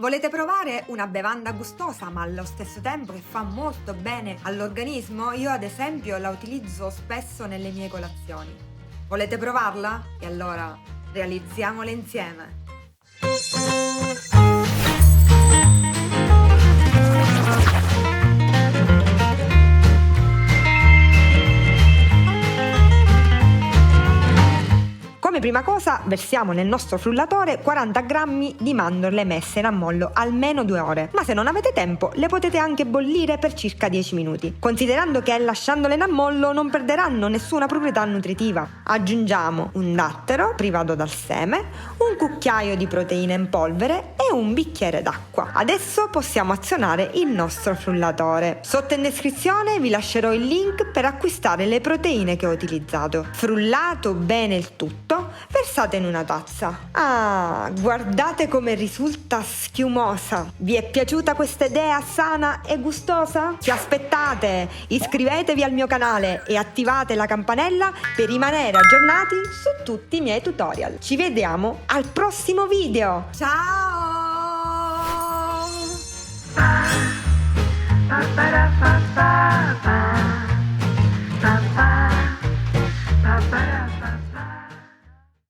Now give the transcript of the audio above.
Volete provare una bevanda gustosa ma allo stesso tempo che fa molto bene all'organismo? Io ad esempio la utilizzo spesso nelle mie colazioni. Volete provarla? E allora realizziamola insieme! Come prima cosa versiamo nel nostro frullatore 40 grammi di mandorle messe in ammollo almeno 2 ore, ma se non avete tempo le potete anche bollire per circa 10 minuti, considerando che lasciandole in ammollo non perderanno nessuna proprietà nutritiva. Aggiungiamo un dattero privato dal seme, un cucchiaio di proteine in polvere e un bicchiere d'acqua. Adesso possiamo azionare il nostro frullatore. Sotto in descrizione vi lascerò il link per acquistare le proteine che ho utilizzato. Frullato bene il tutto, versate in una tazza. Ah, guardate come risulta schiumosa. Vi è piaciuta questa idea sana e gustosa? Che aspettate? Iscrivetevi al mio canale e attivate la campanella per rimanere aggiornati su tutti i miei tutorial. Ci vediamo al prossimo video. Ciao!